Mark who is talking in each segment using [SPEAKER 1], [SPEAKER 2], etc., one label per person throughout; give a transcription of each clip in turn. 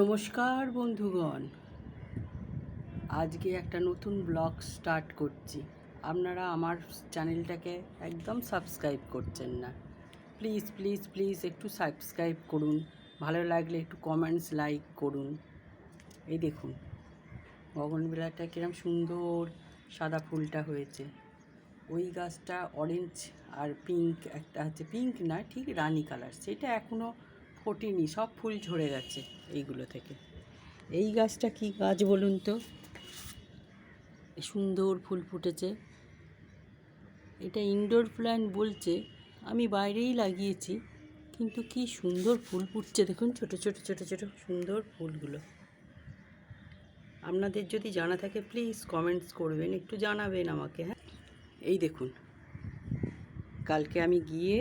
[SPEAKER 1] নমস্কার বন্ধুগণ, আজকে একটা নতুন ব্লগ স্টার্ট করছি। আপনারা আমার চ্যানেলটাকে একদম সাবস্ক্রাইব করছেন না। প্লিজ প্লিজ প্লিজ একটু সাবস্ক্রাইব করুন, ভালো লাগলে একটু কমেন্টস লাইক করুন। এই দেখুন গগনবিলাটা কিরম সুন্দর সাদা ফুলটা হয়েছে। ওই গাছটা অরেঞ্জ আর পিঙ্ক, একটা হচ্ছে পিঙ্ক না ঠিক রানি কালার, সেটা এখনও ফোটেনি, সব ফুল ঝরে গেছে এইগুলো থেকে। এই গাছটা কি গাছ বলুন তো? সুন্দর ফুল ফুটেছে। এটা ইনডোর প্ল্যান্ট বলছে, আমি বাইরেই লাগিয়েছি, কিন্তু কি সুন্দর ফুল ফুটছে দেখুন, ছোট ছোট ছোট ছোট সুন্দর ফুলগুলো। আপনাদের যদি জানা থাকে প্লিজ কমেন্টস করবেন, একটু জানাবেন আমাকে। হ্যাঁ, এই দেখুন, কালকে আমি গিয়ে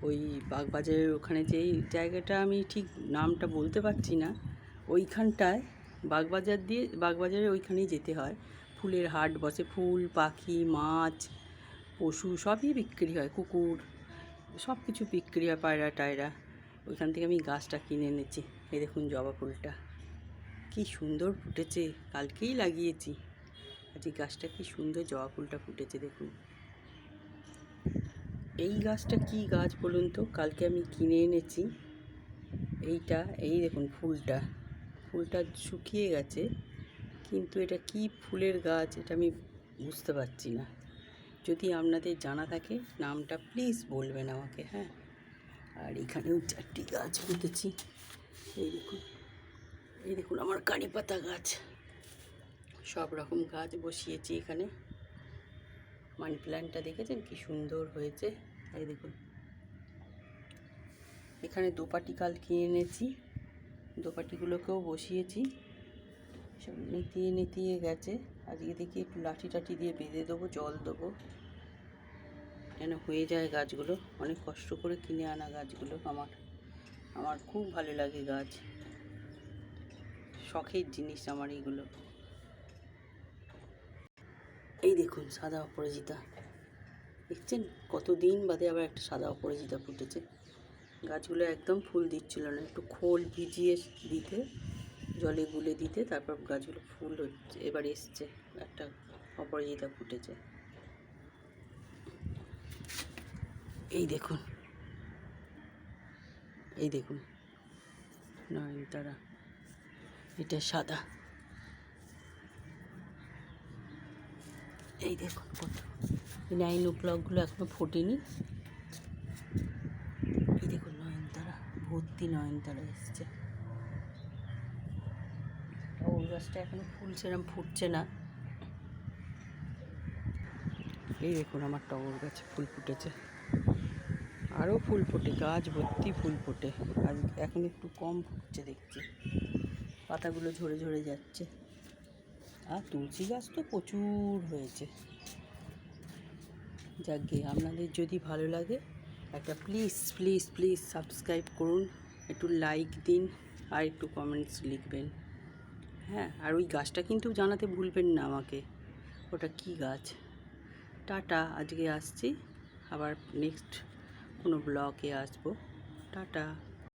[SPEAKER 1] ওই বাগবাজারের ওখানে যেই জায়গাটা আমি ঠিক নামটা বলতে পারছি না, ওইখানটায় বাগবাজারের ওইখানেই যেতে হয়। ফুলের হাট বসে, ফুল, পাখি, মাছ, পশু সবই বিক্রি হয়, কুকুর সব কিছু বিক্রি হয়, পায়রা টায়রা। ওইখান থেকে আমি গাছটা কিনে এনেছি। এই দেখুন জবা ফুলটা কি সুন্দর ফুটেছে, কালকেই লাগিয়েছি। আজকে গাছটা কি সুন্দর জবা ফুলটা ফুটেছে দেখুন। এই গাছটা কি গাছ বলুন তো? কালকে আমি কিনে এনেছি এইটা। এই দেখুন ফুলটা শুকিয়ে গেছে, কিন্তু এটা কি ফুলের গাছ এটা আমি বুঝতে পারছি না। যদি আপনাদের জানা থাকে নামটা প্লিজ বলবেন আমাকে। হ্যাঁ, আর এখানেও 4টি গাছ পুঁতেছি। এই দেখুন আমার কারি পাতা গাছ, সব রকম গাছ বসিয়েছি এখানে। মানি প্ল্যান্টটা দেখেছেন কি সুন্দর হয়েছে? এই দেখুন, এখানে দোপাটি কাল কিনে এনেছি, দোপাটিগুলোকেও বসিয়েছি। সব নেতিয়ে গেছে। আজকে দেখি একটু লাঠি টাঠি দিয়ে বেঁধে দেবো, জল দেবো, যেন হয়ে যায় গাছগুলো। অনেক কষ্ট করে কিনে আনা গাছগুলো। আমার খুব ভালো লাগে গাছ, শখের জিনিস আমার এইগুলো। এই দেখুন সাদা অপরাজিতা, দেখছেন কতদিন বাদে আবার একটা সাদা অপরাজিতা ফুটেছে। গাছগুলো একদম ফুল দিচ্ছিল না, একটু খোল ভিজিয়ে দিতে, জলে গুলে দিতে, তারপর গাছগুলো ফুল হচ্ছে। এবার এসছে, একটা অপরাজিতা ফুটেছে। এই দেখুন নয়নতারা, এটা সাদা। এই দেখুন কত নাইন ও ক্লকগুলো এখনো ফোটেনি। এই দেখুন নয়নতারা, ভর্তি নয়নতারা এসছে। ওই গাছটা এখনো ফুল সেরকম ফুটছে না। এই দেখুন আমার টগর গাছে ফুল ফুটেছে, আরও ফুল ফোটে, গাছ ভর্তি ফুল ফোটে। আর এখন একটু কম ফুটছে দেখছি, পাতাগুলো ঝরে ঝরে যাচ্ছে। আর তুলসী গাছ তো প্রচুর হয়েছে। যাকে আপনাদের যদি ভালো লাগে একটা প্লিজ প্লিজ প্লিজ সাবস্ক্রাইব করুন, একটু লাইক দিন, আর একটু কমেন্টস লিখবেন। হ্যাঁ, আর ওই গাছটা কিন্তু জানাতে ভুলবেন না আমাকে, ওটা কি গাছ। টাটা, আজকে আসছি, আবার নেক্সট কোনো ব্লগে আসবো। টাটা।